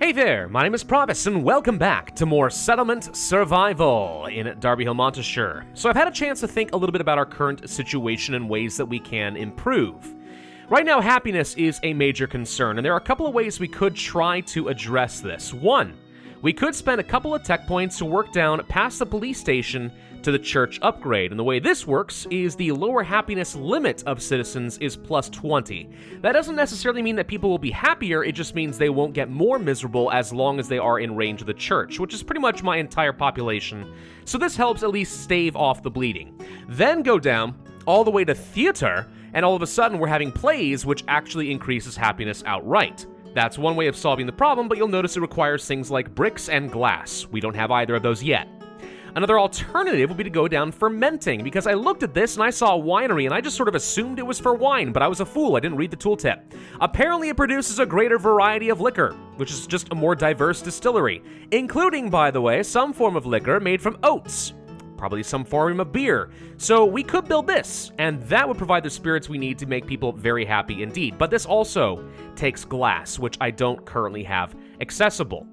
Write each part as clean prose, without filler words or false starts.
Hey there, my name is Pravus, and welcome back to more Settlement Survival in Darby Hill, Montashire. So I've had a chance to think a little bit about our current situation and ways that we can improve. Right now, happiness is a major concern, and there are a couple of ways we could try to address this. One, we could spend a couple of tech points to work down past the police station to the church upgrade, and the way this works is the lower happiness limit of citizens is plus 20. That doesn't necessarily mean that people will be happier, it just means they won't get more miserable as long as they are in range of the church, which is pretty much my entire population, so this helps at least stave off the bleeding. Then go down all the way to theater, and all of a sudden we're having plays, which actually increases happiness outright. That's one way of solving the problem, but you'll notice it requires things like bricks and glass. We don't have either of those yet. Another alternative would be to go down fermenting, because I looked at this and I saw a winery and I just sort of assumed it was for wine, but I was a fool, I didn't read the tooltip. Apparently it produces a greater variety of liquor, which is just a more diverse distillery, including, by the way, some form of liquor made from oats. Probably some form of beer. So we could build this, and that would provide the spirits we need to make people very happy indeed. But this also takes glass, which I don't currently have accessible.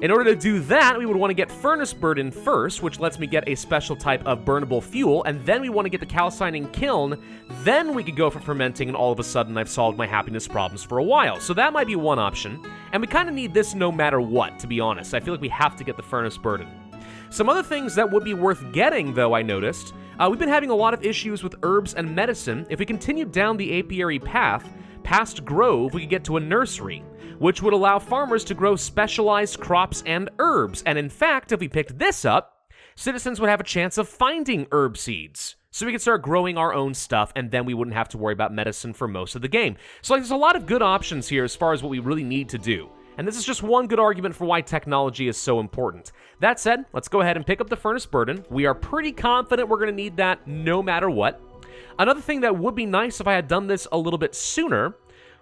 In order to do that, we would want to get furnace burden first, which lets me get a special type of burnable fuel, and then we want to get the calcining kiln, then we could go for fermenting, and all of a sudden I've solved my happiness problems for a while. So that might be one option, and we kind of need this no matter what, to be honest. I feel like we have to get the furnace burden. Some other things that would be worth getting, though, I noticed, we've been having a lot of issues with herbs and medicine. If we continue down the apiary path, past Grove, we could get to a nursery, which would allow farmers to grow specialized crops and herbs. And in fact, if we picked this up, citizens would have a chance of finding herb seeds. So we could start growing our own stuff, and then we wouldn't have to worry about medicine for most of the game. So there's a lot of good options here as far as what we really need to do. And this is just one good argument for why technology is so important. That said, let's go ahead and pick up the furnace burden. We are pretty confident we're going to need that no matter what. Another thing that would be nice if I had done this a little bit sooner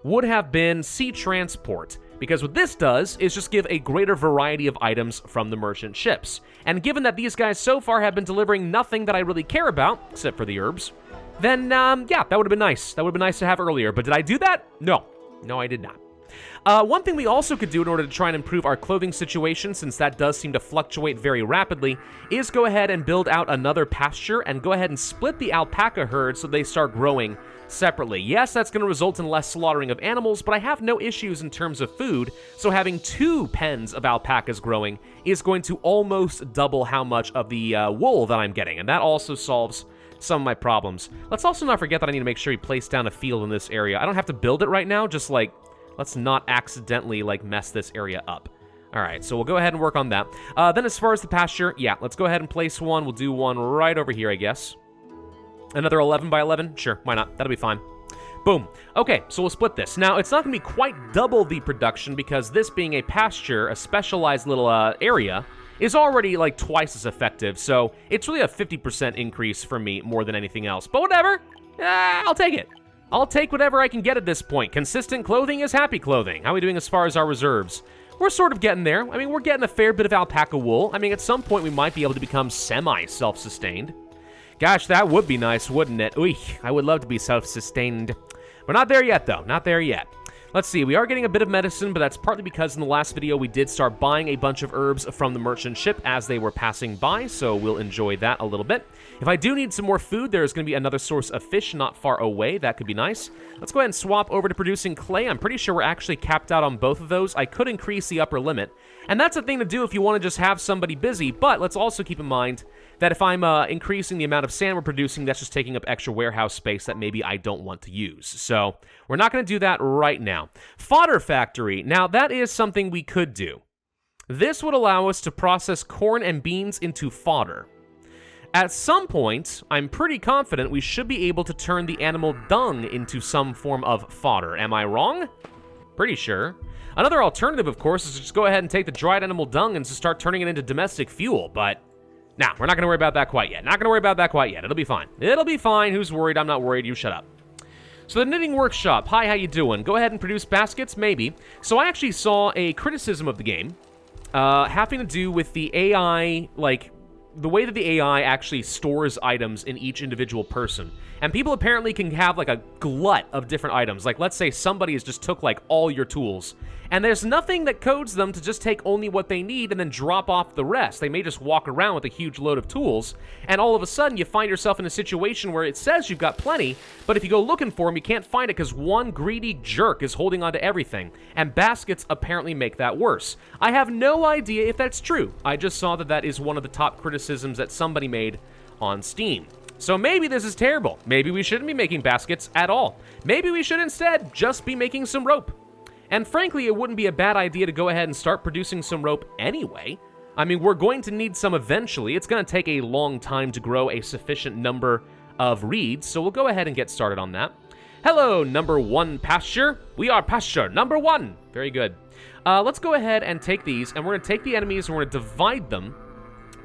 would have been sea transport, because what this does is just give a greater variety of items from the merchant ships. And given that these guys so far have been delivering nothing that I really care about, except for the herbs, then yeah, that would have been nice. That would have been nice to have earlier, but did I do that? No, I did not. One thing we also could do in order to try and improve our clothing situation, since that does seem to fluctuate very rapidly, is go ahead and build out another pasture and go ahead and split the alpaca herd so they start growing separately. Yes, that's going to result in less slaughtering of animals, but I have no issues in terms of food, so having 2 pens of alpacas growing is going to almost double how much of the wool that I'm getting, and that also solves some of my problems. Let's also not forget that I need to make sure we place down a field in this area. I don't have to build it right now, just like, let's not accidentally, like, mess this area up. All right, so we'll go ahead and work on that. Then as far as the pasture, yeah, let's go ahead and place one. We'll do one right over here, I guess. Another 11 by 11? Sure, why not? That'll be fine. Boom. Okay, so we'll split this. Now, it's not going to be quite double the production because this being a pasture, a specialized little area, is already, like, twice as effective. So it's really a 50% increase for me more than anything else. But whatever. I'll take it. I'll take whatever I can get at this point. Consistent clothing is happy clothing. How are we doing as far as our reserves? We're sort of getting there. I mean, we're getting a fair bit of alpaca wool. I mean, at some point we might be able to become semi-self-sustained. Gosh, that would be nice, wouldn't it? Ooh, I would love to be self-sustained. We're not there yet, though. Not there yet. Let's see, we are getting a bit of medicine, but that's partly because in the last video we did start buying a bunch of herbs from the merchant ship as they were passing by, so we'll enjoy that a little bit. If I do need some more food, there's going to be another source of fish not far away. That could be nice. Let's go ahead and swap over to producing clay. I'm pretty sure we're actually capped out on both of those. I could increase the upper limit, and that's a thing to do if you want to just have somebody busy, but let's also keep in mind that if I'm increasing the amount of sand we're producing, that's just taking up extra warehouse space that maybe I don't want to use. So we're not going to do that right now. Fodder Factory. Now, that is something we could do. This would allow us to process corn and beans into fodder. At some point, I'm pretty confident we should be able to turn the animal dung into some form of fodder. Am I wrong? Pretty sure. Another alternative, of course, is to just go ahead and take the dried animal dung and just start turning it into domestic fuel, but nah, we're not going to worry about that quite yet. Not going to worry about that quite yet. It'll be fine. It'll be fine. Who's worried? I'm not worried. You shut up. So the knitting workshop. Hi, how you doing? Go ahead and produce baskets? Maybe. So I actually saw a criticism of the game having to do with the AI, like, the way that the AI actually stores items in each individual person. And people apparently can have, like, a glut of different items. Like, let's say somebody has just took, like, all your tools, And there's nothing that codes them to just take only what they need and then drop off the rest. They may just walk around with a huge load of tools, and all of a sudden you find yourself in a situation where it says you've got plenty, but if you go looking for them, you can't find it because one greedy jerk is holding onto everything, and baskets apparently make that worse. I have no idea if that's true. I just saw that that is one of the top criticisms that somebody made on Steam. So maybe this is terrible. Maybe we shouldn't be making baskets at all. Maybe we should instead just be making some rope. And frankly, it wouldn't be a bad idea to go ahead and start producing some rope anyway. I mean, we're going to need some eventually. It's going to take a long time to grow a sufficient number of reeds, so we'll go ahead and get started on that. Hello, number 1 pasture. We are pasture number 1. Very good. Let's go ahead and take these, and we're going to take the enemies and we're going to divide them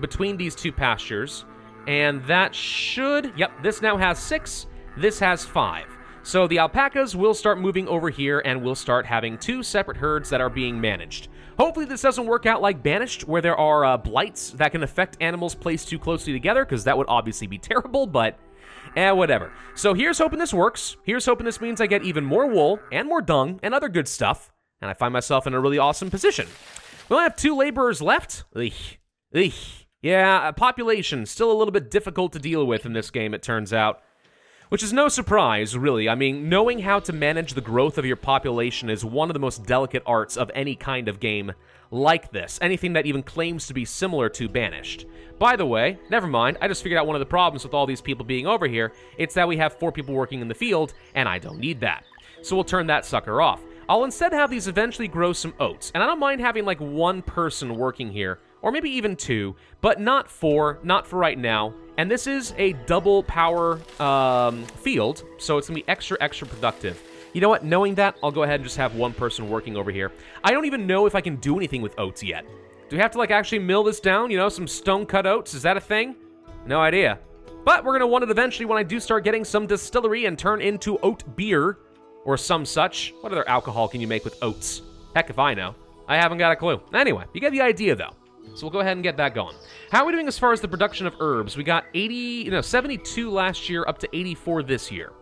between these 2 pastures. And that should... Yep, this now has 6. This has 5. So the alpacas will start moving over here, and we'll start having 2 separate herds that are being managed. Hopefully this doesn't work out like Banished, where there are blights that can affect animals placed too closely together, because that would obviously be terrible, but whatever. So here's hoping this works. Here's hoping this means I get even more wool, and more dung, and other good stuff, and I find myself in a really awesome position. We only have 2 laborers left. Yeah, population, still a little bit difficult to deal with in this game, it turns out. Which is no surprise, really. I mean, knowing how to manage the growth of your population is one of the most delicate arts of any kind of game like this. Anything that even claims to be similar to Banished. By the way, never mind, I just figured out one of the problems with all these people being over here. It's that we have 4 people working in the field, and I don't need that. So we'll turn that sucker off. I'll instead have these eventually grow some oats, and I don't mind having like 1 person working here, or maybe even 2, but not 4, not for right now. And this is a double power field, so it's going to be extra productive. You know what? Knowing that, I'll go ahead and just have 1 person working over here. I don't even know if I can do anything with oats yet. Do we have to, like, actually mill this down? You know, some stone-cut oats? Is that a thing? No idea. But we're going to want it eventually when I do start getting some distillery and turn into oat beer or some such. What other alcohol can you make with oats? Heck if I know. I haven't got a clue. Anyway, you get the idea, though. So we'll go ahead and get that going. How are we doing as far as the production of herbs? We got 72 last year, up to 84 this year.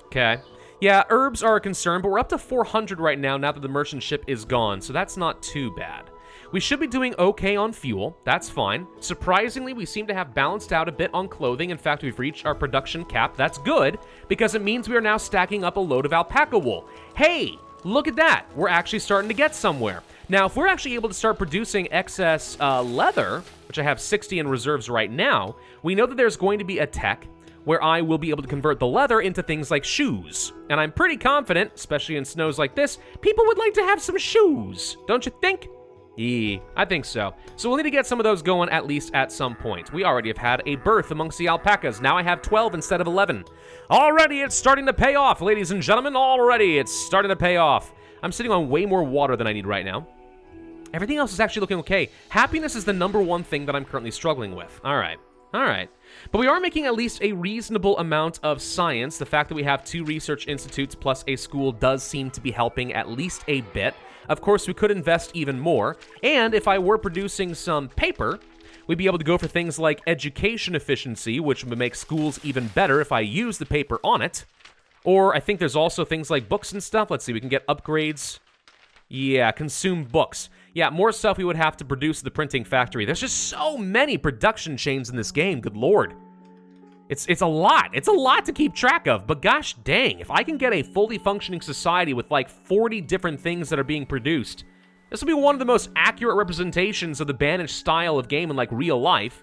Okay. Yeah, herbs are a concern, but we're up to 400 right now that the merchant ship is gone, so that's not too bad. We should be doing okay on fuel. That's fine. Surprisingly, we seem to have balanced out a bit on clothing. In fact, we've reached our production cap. That's good, because it means we are now stacking up a load of alpaca wool. Hey, look at that. We're actually starting to get somewhere. Now, if we're actually able to start producing excess leather, which I have 60 in reserves right now, we know that there's going to be a tech where I will be able to convert the leather into things like shoes. And I'm pretty confident, especially in snows like this, people would like to have some shoes, don't you think? Yeah, I think so. So we'll need to get some of those going at least at some point. We already have had a birth amongst the alpacas. Now I have 12 instead of 11. Already it's starting to pay off, ladies and gentlemen. Already it's starting to pay off. I'm sitting on way more water than I need right now. Everything else is actually looking okay. Happiness is the number 1 thing that I'm currently struggling with. All right. But we are making at least a reasonable amount of science. The fact that we have 2 research institutes plus a school does seem to be helping at least a bit. Of course, we could invest even more. And if I were producing some paper, we'd be able to go for things like education efficiency, which would make schools even better if I use the paper on it. Or I think there's also things like books and stuff. Let's see, we can get upgrades. Yeah, consume books. Yeah, more stuff we would have to produce at the printing factory. There's just so many production chains in this game, good lord. It's a lot. It's a lot to keep track of, but gosh dang, if I can get a fully functioning society with like 40 different things that are being produced, this will be one of the most accurate representations of the Banished style of game in like real life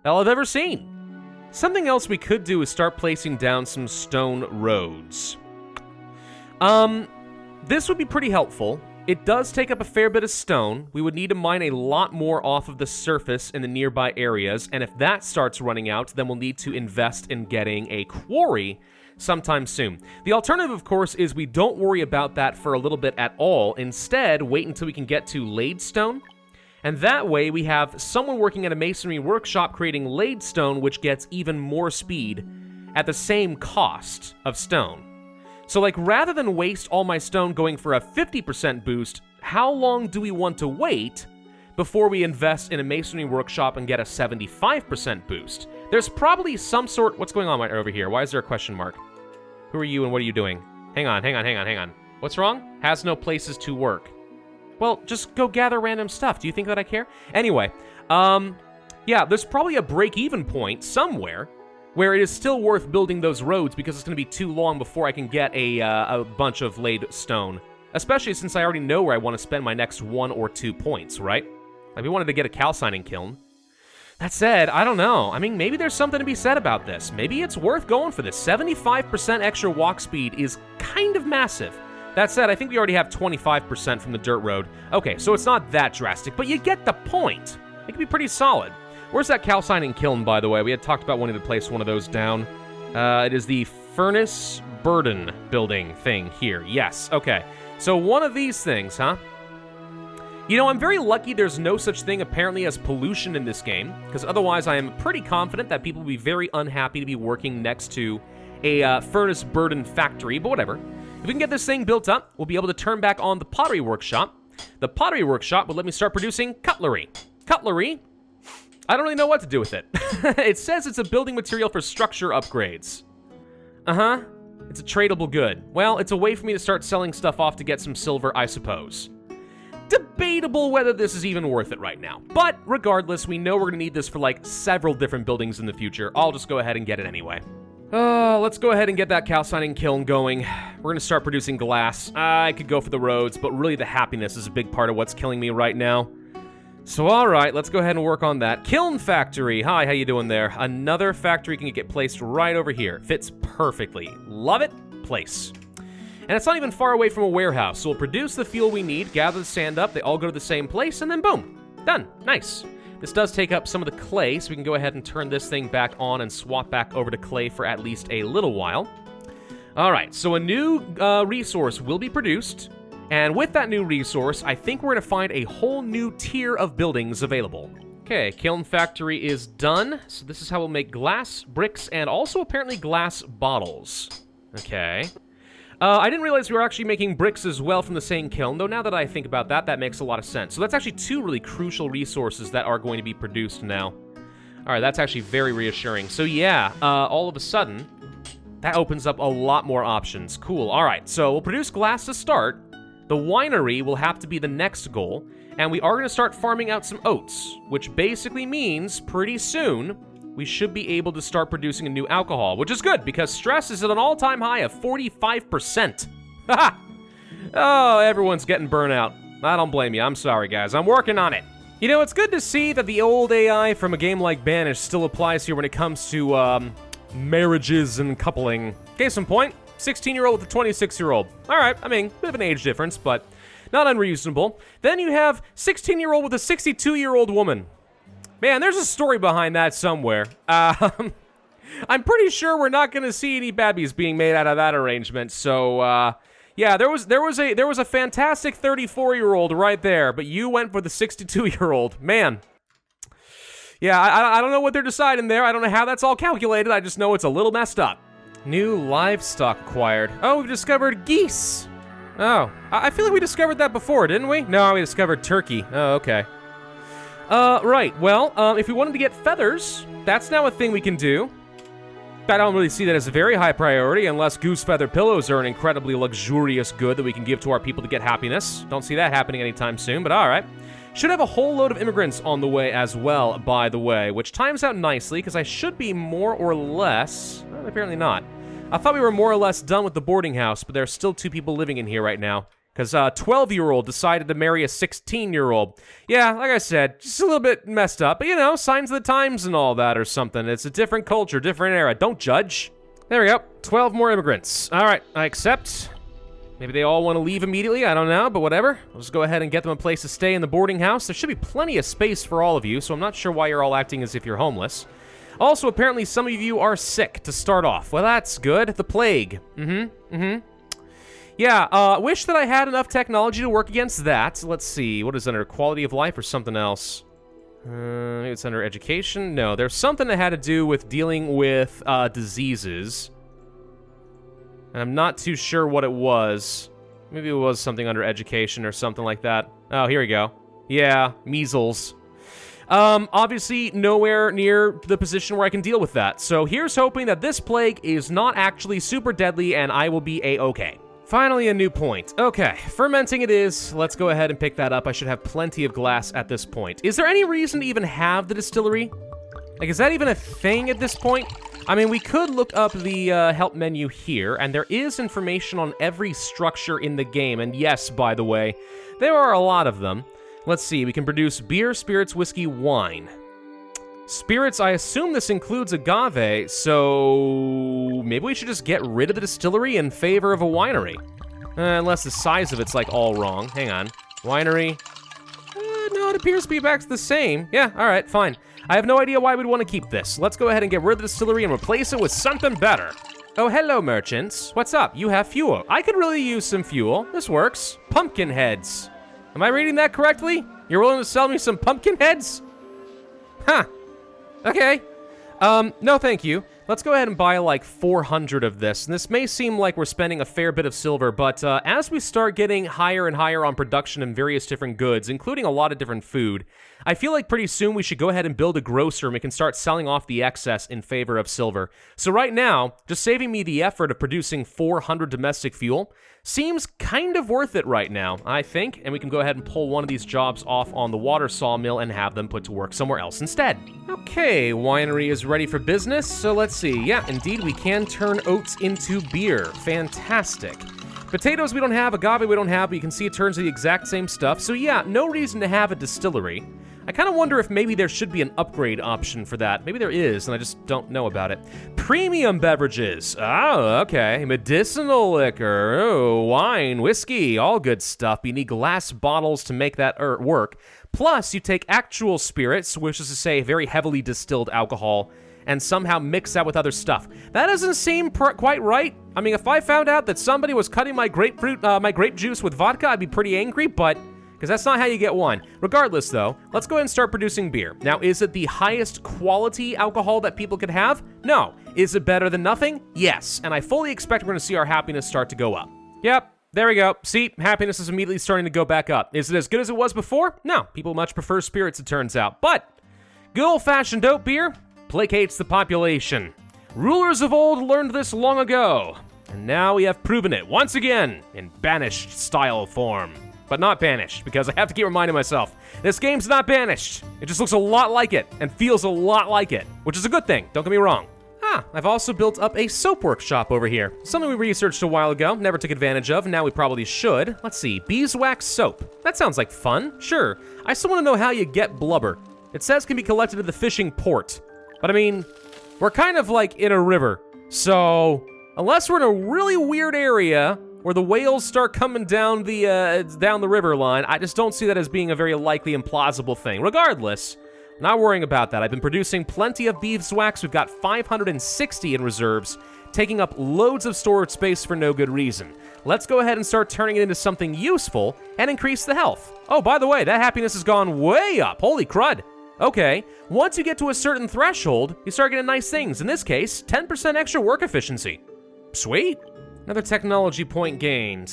that I've ever seen. Something else we could do is start placing down some stone roads. This would be pretty helpful. It does take up a fair bit of stone. We would need to mine a lot more off of the surface in the nearby areas, and if that starts running out, then we'll need to invest in getting a quarry sometime soon. The alternative, of course, is we don't worry about that for a little bit at all. Instead, wait until we can get to laid stone, and that way we have someone working at a masonry workshop creating laid stone, which gets even more speed at the same cost of stone. So, like, rather than waste all my stone going for a 50% boost, how long do we want to wait before we invest in a masonry workshop and get a 75% boost? There's probably some sort... What's going on right over here? Why is there a question mark? Who are you and what are you doing? Hang on. What's wrong? Has no places to work. Well, just go gather random stuff. Do you think that I care? Anyway, yeah, there's probably a break-even point somewhere where it is still worth building those roads because it's going to be too long before I can get a bunch of laid stone. Especially since I already know where I want to spend my next 1 or 2 points, right? Like, we wanted to get a calcining kiln. That said, I don't know. I mean, maybe there's something to be said about this. Maybe it's worth going for this. 75% extra walk speed is kind of massive. That said, I think we already have 25% from the dirt road. Okay, so it's not that drastic, but you get the point. It could be pretty solid. Where's that calcining kiln, by the way? We had talked about wanting to place one of those down. It is the furnace burden building thing here. Yes, okay. So one of these things, huh? You know, I'm very lucky there's no such thing apparently as pollution in this game, because otherwise I am pretty confident that people will be very unhappy to be working next to a furnace burden factory, but whatever. If we can get this thing built up, we'll be able to turn back on the pottery workshop. The pottery workshop will let me start producing cutlery. Cutlery? I don't really know what to do with it. It says it's a building material for structure upgrades. Uh-huh. It's a tradable good. Well, it's a way for me to start selling stuff off to get some silver, I suppose. Debatable whether this is even worth it right now. But regardless, we know we're going to need this for like several different buildings in the future. I'll just go ahead and get it anyway. Let's go ahead and get that calcining kiln going. We're going to start producing glass. I could go for the roads, but really the happiness is a big part of what's killing me right now. So alright, let's go ahead and work on that. Kiln Factory. Hi, how you doing there? Another factory can get placed right over here. Fits perfectly. Love it. Place. And it's not even far away from a warehouse, so we'll produce the fuel we need, gather the sand up, they all go to the same place, and then boom. Done. Nice. This does take up some of the clay, so we can go ahead and turn this thing back on and swap back over to clay for at least a little while. Alright, so a new resource will be produced, and with that new resource, I think we're going to find a whole new tier of buildings available. Okay, Kiln Factory is done, so this is how we'll make glass, bricks, and also apparently glass bottles. Okay. I didn't realize we were actually making bricks as well from the same kiln, though now that I think about that, that makes a lot of sense. So that's actually 2 really crucial resources that are going to be produced now. Alright, that's actually very reassuring. So yeah, all of a sudden, that opens up a lot more options. Cool, alright, so we'll produce glass to start. The winery will have to be the next goal, and we are going to start farming out some oats, which basically means pretty soon we should be able to start producing a new alcohol, which is good, because stress is at an all-time high of 45%. Haha! Oh, everyone's getting burnout. I don't blame you. I'm sorry, guys. I'm working on it. You know, it's good to see that the old AI from a game like Banished still applies here when it comes to, marriages and coupling. Case in point, 16-year-old with a 26-year-old. Alright, I mean, bit of an age difference, but not unreasonable. Then you have 16-year-old with a 62-year-old woman. Man, there's a story behind that somewhere. I'm pretty sure we're not going to see any babies being made out of that arrangement. So, yeah, there was a fantastic 34-year-old right there, but you went for the 62-year-old. Man. Yeah, I don't know what they're deciding there. I don't know how that's all calculated. I just know it's a little messed up. New livestock acquired. Oh, we've discovered geese. Oh, I feel like we discovered that before, didn't we? No, we discovered turkey. Oh, okay. Right, well, if we wanted to get feathers, that's now a thing we can do. I don't really see that as a very high priority, unless goose feather pillows are an incredibly luxurious good that we can give to our people to get happiness. Don't see that happening anytime soon, but alright. Should have a whole load of immigrants on the way as well, by the way, which times out nicely, because I should be more or less... Well, apparently not. I thought we were more or less done with the boarding house, but there are still 2 people living in here right now. Because a 12-year-old decided to marry a 16-year-old. Yeah, like I said, just a little bit messed up. But, you know, signs of the times and all that or something. It's a different culture, different era. Don't judge. There we go. 12 more immigrants. All right, I accept. Maybe they all want to leave immediately. I don't know, but whatever. I'll just go ahead and get them a place to stay in the boarding house. There should be plenty of space for all of you, so I'm not sure why you're all acting as if you're homeless. Also, apparently some of you are sick to start off. Well, that's good. The plague. Yeah, wish that I had enough technology to work against that. Let's see, what is under quality of life or something else? Maybe it's under education? No, there's something that had to do with dealing with diseases. And I'm not too sure what it was. Maybe it was something under education or something like that. Oh, here we go. Yeah, measles. Obviously nowhere near the position where I can deal with that. So here's hoping that this plague is not actually super deadly and I will be a-okay. Finally, a new point. Okay, fermenting it is. Let's go ahead and pick that up. I should have plenty of glass at this point. Is there any reason to even have the distillery? Like, is that even a thing at this point? I mean, we could look up the help menu here, and there is information on every structure in the game. And yes, by the way, there are a lot of them. Let's see, we can produce beer, spirits, whiskey, wine. Spirits, I assume this includes agave, so maybe we should just get rid of the distillery in favor of a winery. Unless the size of it's like all wrong. Hang on. Winery. No, it appears to be back to the same. Yeah, all right, fine. I have no idea why we'd want to keep this. Let's go ahead and get rid of the distillery and replace it with something better. Oh, hello, merchants. What's up? You have fuel. I could really use some fuel. This works. Pumpkin heads. Am I reading that correctly? You're willing to sell me some pumpkin heads? Huh. Okay. No thank you. Let's go ahead and buy like 400 of this. And this may seem like we're spending a fair bit of silver, but as we start getting higher and higher on production in various different goods, including a lot of different food, I feel like pretty soon we should go ahead and build a grocer and we can start selling off the excess in favor of silver. So right now, just saving me the effort of producing 400 domestic fuel seems kind of worth it right now, I think, and we can go ahead and pull one of these jobs off on the water sawmill and have them put to work somewhere else instead. Okay, winery is ready for business, so let's see. Yeah, indeed, we can turn oats into beer. Fantastic. Potatoes we don't have, agave we don't have, but you can see it turns to the exact same stuff, so yeah, no reason to have a distillery. I kind of wonder if maybe there should be an upgrade option for that. Maybe there is, and I just don't know about it. Premium beverages. Oh, okay. Medicinal liquor. Oh, wine, whiskey, all good stuff. But you need glass bottles to make that work. Plus, you take actual spirits, which is to say very heavily distilled alcohol, and somehow mix that with other stuff. That doesn't seem quite right. I mean, if I found out that somebody was cutting my grape juice with vodka, I'd be pretty angry, but because that's not how you get one. Regardless, though, let's go ahead and start producing beer. Now, is it the highest quality alcohol that people could have? No. Is it better than nothing? Yes. And I fully expect we're going to see our happiness start to go up. Yep, there we go. See, happiness is immediately starting to go back up. Is it as good as it was before? No. People much prefer spirits, it turns out. But good old-fashioned oat beer placates the population. Rulers of old learned this long ago. And now we have proven it once again in Banished style form. But not Banished, because I have to keep reminding myself, this game's not Banished. It just looks a lot like it, and feels a lot like it, which is a good thing, don't get me wrong. I've also built up a soap workshop over here. Something we researched a while ago, never took advantage of, now we probably should. Let's see, beeswax soap. That sounds like fun, sure. I still want to know how you get blubber. It says can be collected at the fishing port. But I mean, we're kind of like in a river, so unless we're in a really weird area where the whales start coming down the river line, I just don't see that as being a very likely and plausible thing. Regardless, not worrying about that. I've been producing plenty of beeswax. We've got 560 in reserves, taking up loads of storage space for no good reason. Let's go ahead and start turning it into something useful and increase the health. Oh, by the way, that happiness has gone way up. Holy crud. Okay, once you get to a certain threshold, you start getting nice things. In this case, 10% extra work efficiency. Sweet. Another technology point gained.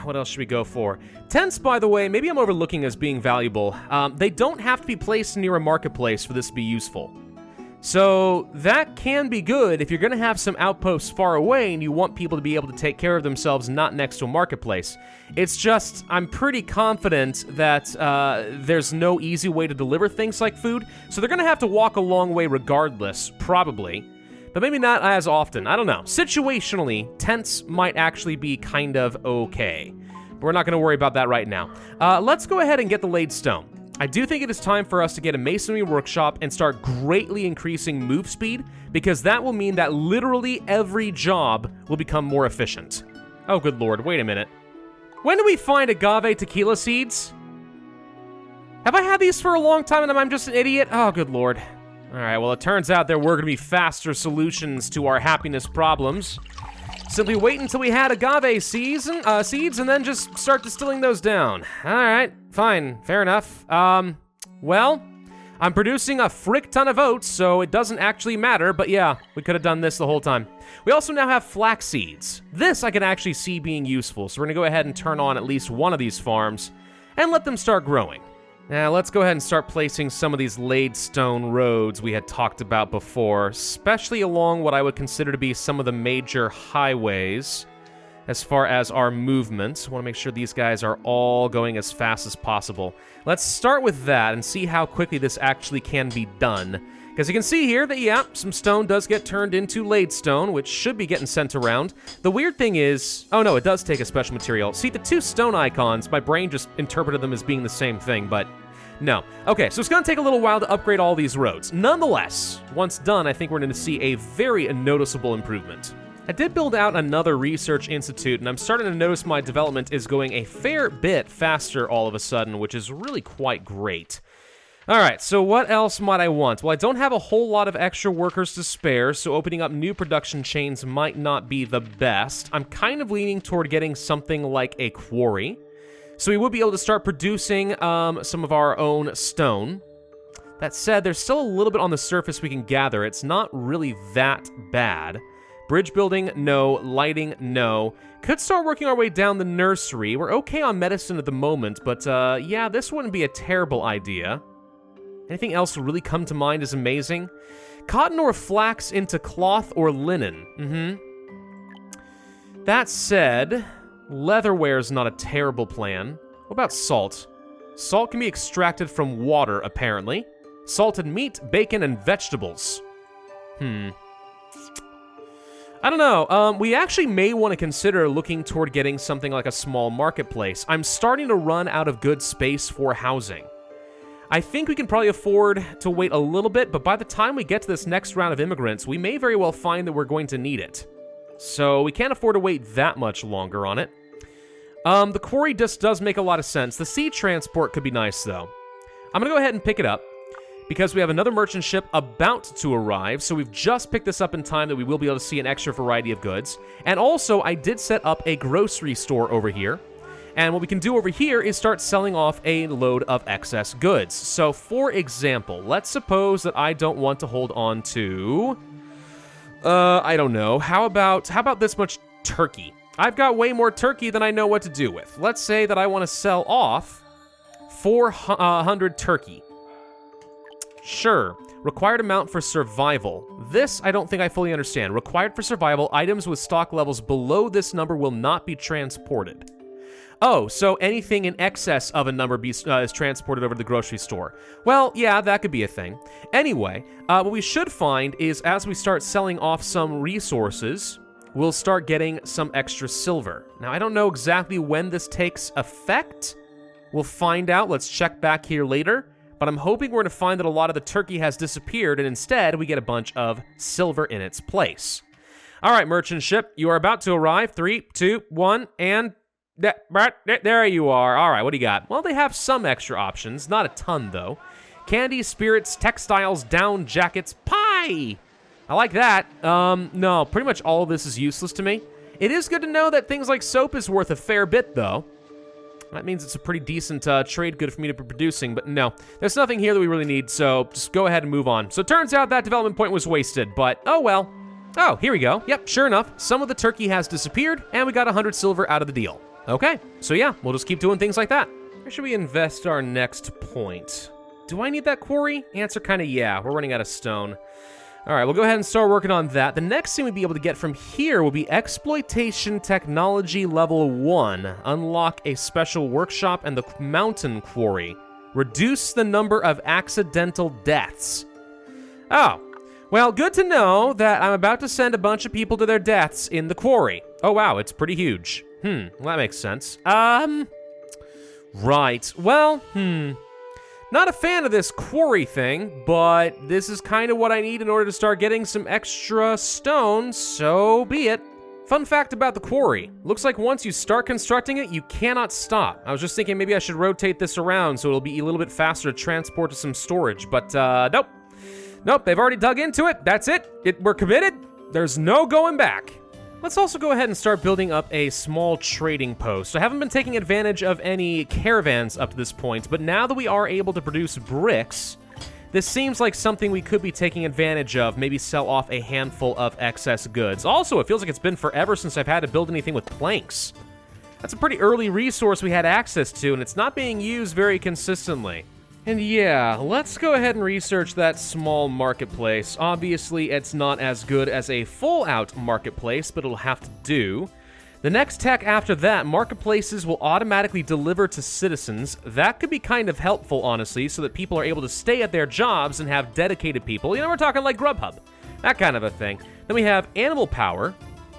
What else should we go for? Tents, by the way, maybe I'm overlooking as being valuable. They don't have to be placed near a marketplace for this to be useful. So that can be good if you're going to have some outposts far away and you want people to be able to take care of themselves not next to a marketplace. It's just, I'm pretty confident that there's no easy way to deliver things like food, so they're going to have to walk a long way regardless, probably. But maybe not as often. I don't know. Situationally, tents might actually be kind of okay. But we're not going to worry about that right now. Let's go ahead and get the laid stone. I do think it is time for us to get a masonry workshop and start greatly increasing move speed, because that will mean that literally every job will become more efficient. Oh, good lord. Wait a minute. When do we find agave tequila seeds? Have I had these for a long time and I'm just an idiot? Oh, good lord. All right, well, it turns out there were going to be faster solutions to our happiness problems. Simply wait until we had agave seeds and then just start distilling those down. All right, fine, fair enough. Well, I'm producing a frick ton of oats, so it doesn't actually matter, but yeah, we could have done this the whole time. We also now have flax seeds. This I can actually see being useful, so we're going to go ahead and turn on at least one of these farms and let them start growing. Now, let's go ahead and start placing some of these laid stone roads we had talked about before, especially along what I would consider to be some of the major highways. as far as our movement. Want to make sure these guys are all going as fast as possible. Let's start with that and see how quickly this actually can be done. Because you can see here that, yeah, some stone does get turned into laid stone, which should be getting sent around. The weird thing is... Oh, no, it does take a special material. See, the two stone icons, my brain just interpreted them as being the same thing, but no. Okay, so it's going to take a little while to upgrade all these roads. Nonetheless, once done, I think we're going to see a very noticeable improvement. I did build out another research institute, and I'm starting to notice my development is going a fair bit faster all of a sudden, which is really quite great. Alright, so what else might I want? Well, I don't have a whole lot of extra workers to spare, so opening up new production chains might not be the best. I'm kind of leaning toward getting something like a quarry. So we would be able to start producing some of our own stone. That said, there's still a little bit on the surface we can gather. It's not really that bad. Bridge building, no. Lighting, no. Could start working our way down the nursery. We're okay on medicine at the moment, but yeah, this wouldn't be a terrible idea. Anything else really come to mind is amazing? Cotton or flax into cloth or linen. That said, leatherware is not a terrible plan. What about salt? Salt can be extracted from water, apparently. Salted meat, bacon, and vegetables. I don't know. We actually may want to consider looking toward getting something like a small marketplace. I'm starting to run out of good space for housing. I think we can probably afford to wait a little bit, but by the time we get to this next round of immigrants, we may very well find that we're going to need it. So we can't afford to wait that much longer on it. The quarry just does make a lot of sense. The sea transport could be nice, though. I'm going to go ahead and pick it up, because we have another merchant ship about to arrive, so we've just picked this up in time that we will be able to see an extra variety of goods. And also, I did set up a grocery store over here. And what we can do over here is start selling off a load of excess goods. So, for example, let's suppose that I don't want to hold on to... I don't know. How about this much turkey? I've got way more turkey than I know what to do with. Let's say that I want to sell off 400 turkey. Sure. Required amount for survival. This, I don't think I fully understand. Required for survival, items with stock levels below this number will not be transported. Oh, so anything in excess of a number is transported over to the grocery store. Well, yeah, that could be a thing. Anyway, what we should find is as we start selling off some resources, we'll start getting some extra silver. Now, I don't know exactly when this takes effect. We'll find out. Let's check back here later. But I'm hoping we're going to find that a lot of the turkey has disappeared, and instead we get a bunch of silver in its place. All right, merchant ship, you are about to arrive. 3, 2, 1, and... There you are. All right, what do you got? Well, they have some extra options. Not a ton, though. Candy, spirits, textiles, down jackets, pie! I like that. No, pretty much all of this is useless to me. It is good to know that things like soap is worth a fair bit, though. That means it's a pretty decent trade good for me to be producing, but no. There's nothing here that we really need, so just go ahead and move on. So it turns out that development point was wasted, but oh well. Oh, here we go. Yep, sure enough, some of the turkey has disappeared, and we got 100 silver out of the deal. Okay, so yeah, we'll just keep doing things like that. Where should we invest our next point? Do I need that quarry? Answer kinda yeah, we're running out of stone. All right, we'll go ahead and start working on that. The next thing we'd be able to get from here will be Exploitation Technology Level 1. Unlock a special workshop and the mountain quarry. Reduce the number of accidental deaths. Oh, well, good to know that I'm about to send a bunch of people to their deaths in the quarry. Oh wow, it's pretty huge. Well, that makes sense. Right. Well, not a fan of this quarry thing, but this is kind of what I need in order to start getting some extra stone, so be it. Fun fact about the quarry. Looks like once you start constructing it, you cannot stop. I was just thinking maybe I should rotate this around so it'll be a little bit faster to transport to some storage, but nope. Nope, they've already dug into it. That's it. We're committed. There's no going back. Let's also go ahead and start building up a small trading post. I haven't been taking advantage of any caravans up to this point, but now that we are able to produce bricks, this seems like something we could be taking advantage of, maybe sell off a handful of excess goods. Also, it feels like it's been forever since I've had to build anything with planks. That's a pretty early resource we had access to, and it's not being used very consistently. And yeah, let's go ahead and research that small marketplace. Obviously, it's not as good as a full-out marketplace, but it'll have to do. The next tech after that, marketplaces will automatically deliver to citizens. That could be kind of helpful, honestly, so that people are able to stay at their jobs and have dedicated people. You know, we're talking like Grubhub, that kind of a thing. Then we have animal power.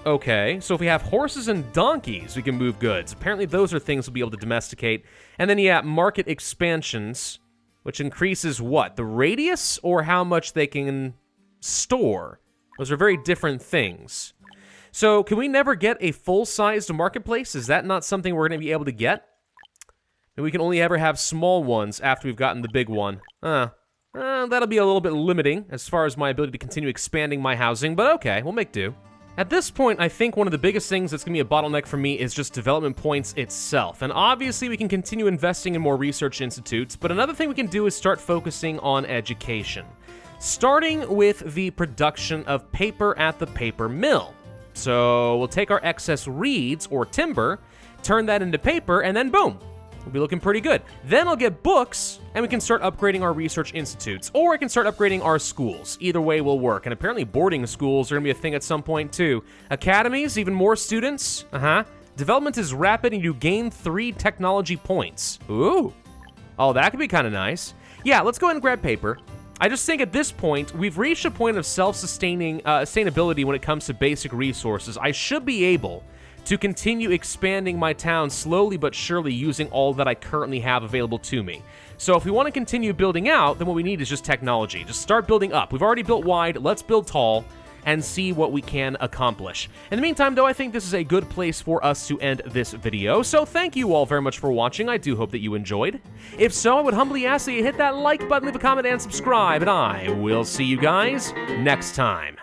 Okay, so if we have horses and donkeys, we can move goods. Apparently those are things we'll be able to domesticate. And then, yeah, market expansions, which increases what? The radius or how much they can store? Those are very different things. So, can we never get a full-sized marketplace? Is that not something we're going to be able to get? And we can only ever have small ones after we've gotten the big one. That'll be a little bit limiting as far as my ability to continue expanding my housing, but okay, we'll make do. At this point, I think one of the biggest things that's going to be a bottleneck for me is just development points itself. And obviously, we can continue investing in more research institutes, but another thing we can do is start focusing on education. Starting with the production of paper at the paper mill. So we'll take our excess reeds or timber, turn that into paper, and then boom, we'll be looking pretty good. Then I'll get books, and we can start upgrading our research institutes, or I can start upgrading our schools. Either way will work, and apparently boarding schools are going to be a thing at some point too. Academies, even more students. Development is rapid, and you gain 3 technology points. Ooh. Oh, that could be kind of nice. Yeah, let's go ahead and grab paper. I just think at this point, we've reached a point of self-sustaining sustainability when it comes to basic resources. I should be able to continue expanding my town slowly but surely using all that I currently have available to me. So if we want to continue building out, then what we need is just technology. Just start building up. We've already built wide, let's build tall and see what we can accomplish. In the meantime, though, I think this is a good place for us to end this video. So thank you all very much for watching. I do hope that you enjoyed. If so, I would humbly ask that you hit that like button, leave a comment, and subscribe, and I will see you guys next time.